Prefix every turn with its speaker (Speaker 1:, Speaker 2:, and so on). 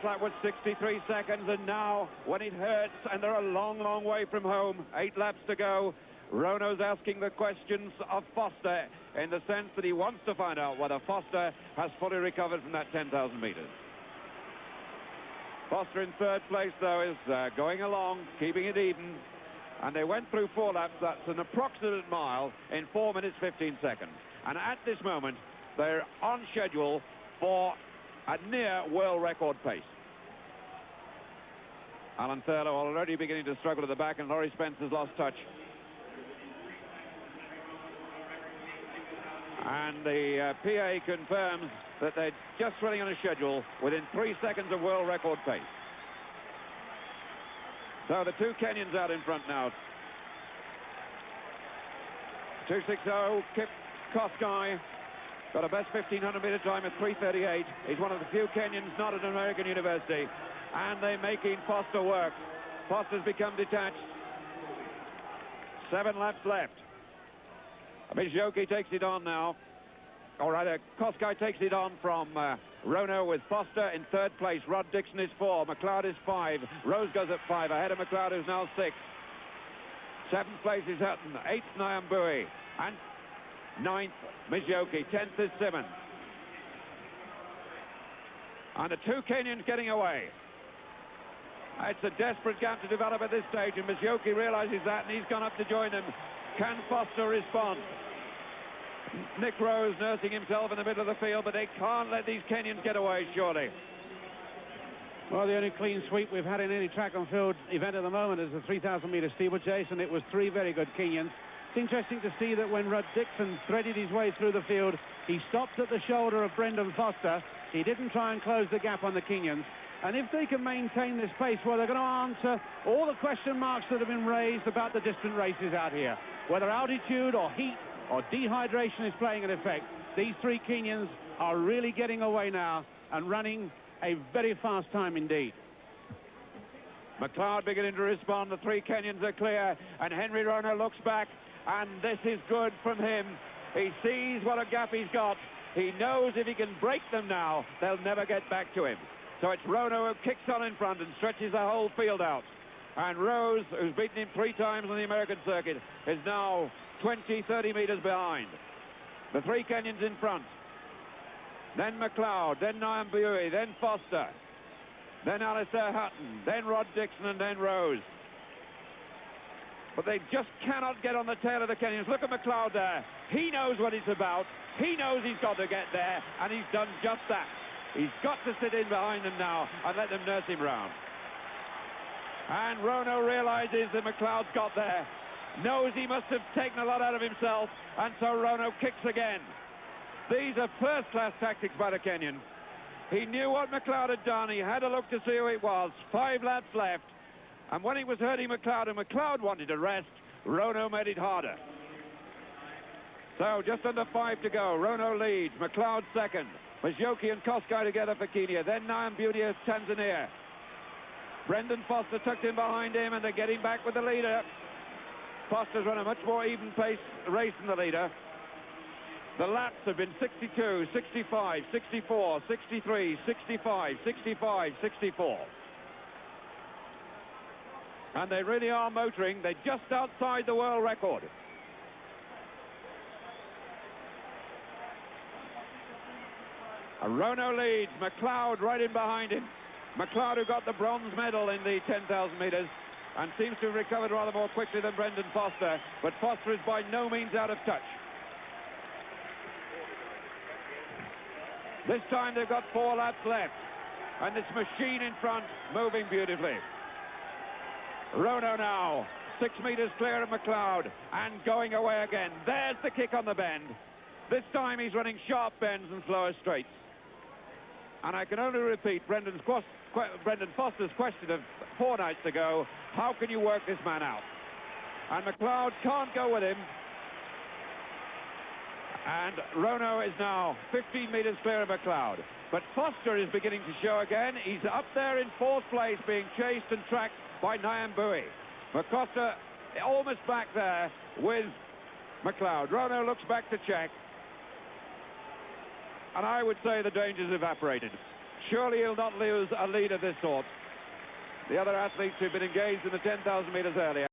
Speaker 1: last lap was 63 seconds, and now, when it hurts, and they're a long, long way from home, 8 laps to go, Rono's asking the questions of Foster in the sense that he wants to find out whether Foster has fully recovered from that 10,000 metres. Foster in third place, though, is going along, keeping it even. And they went through 4 laps. That's an approximate mile in 4 minutes, 15 seconds. And at this moment, they're on schedule for a near world record pace. Alan Thurlow already beginning to struggle at the back, and Laurie Spencer's lost touch. And the PA confirms that they're just running on a schedule within 3 seconds of world record pace. So the 2 Kenyans out in front now. 2:60, Kip Kosgei got a best 1,500-meter time at 3:38. He's one of the few Kenyans not at an American university. And they're making Foster work. Foster's become detached. 7 laps left. Mijoki takes it on now. All right, Kosgei takes it on from Rono with Foster in third place. Rod Dixon is 4. McLeod is 5. Rose goes at 5. Ahead of McLeod, who's now 6. 7th place is Hutton. 8th, Nyambui. And 9th, Mijoki. 10th is Simmons. And the 2 Kenyans getting away. It's a desperate gap to develop at this stage, and Mijoki realizes that, and he's gone up to join them. Can Foster respond? Nick Rose nursing himself in the middle of the field, but they can't let these Kenyans get away, surely.
Speaker 2: Well, the only clean sweep we've had in any track and field event at the moment is the 3,000-meter steeplechase, and it was 3 very good Kenyans. It's interesting to see that when Rod Dixon threaded his way through the field, he stopped at the shoulder of Brendan Foster. He didn't try and close the gap on the Kenyans. And if they can maintain this pace, well, they're going to answer all the question marks that have been raised about the distant races out here. Whether altitude or heat or dehydration is playing an effect, these 3 Kenyans are really getting away now and running a very fast time indeed.
Speaker 1: McLeod beginning to respond. The 3 Kenyans are clear, and Henry Rono looks back, and this is good from him. He sees what a gap he's got. He knows if he can break them now, they'll never get back to him. So it's Rono who kicks on in front and stretches the whole field out. And Rose, who's beaten him 3 times on the American circuit, is now 20, 30 metres behind. The 3 Kenyans in front. Then McLeod, then Nyambui, then Foster, then Alistair Hutton, then Rod Dixon, and then Rose. But they just cannot get on the tail of the Kenyans. Look at McLeod there. He knows what it's about. He knows he's got to get there, and he's done just that. He's got to sit in behind them now and let them nurse him round. And Rono realizes that McLeod's got there, knows he must have taken a lot out of himself, and so Rono kicks again. These are first-class tactics by the Kenyan. He knew what McLeod had done. He had a look to see who it was. 5 laps left. And when he was hurting McLeod, and McLeod wanted to rest, Rono made it harder. So just under 5 to go. Rono leads. McLeod second. Mijoki and Kosgei together for Kenya. Then Nyambui of Tanzania. Brendan Foster tucked in behind him, and they're getting back with the leader. Foster's run a much more even pace race than the leader. The laps have been 62, 65, 64, 63, 65, 65, 64. And they really are motoring. They're just outside the world record. Rono leads. McLeod right in behind him. McLeod, who got the bronze medal in the 10,000 metres and seems to have recovered rather more quickly than Brendan Foster, but Foster is by no means out of touch. This time they've got 4 laps left, and this machine in front moving beautifully. Rono now, 6 metres clear of McLeod, and going away again. There's the kick on the bend. This time he's running sharp bends and slower straights. And I can only repeat Brendan Foster's question of 4 nights ago, how can you work this man out? And McLeod can't go with him. And Rono is now 15 metres clear of McLeod. But Foster is beginning to show again. He's up there in 4th place, being chased and tracked by Nyambui. McCosta almost back there with McLeod. Rono looks back to check. And I would say the danger's evaporated. surely he'll not lose a lead of this sort. The other athletes who've been engaged in the 10,000 metres earlier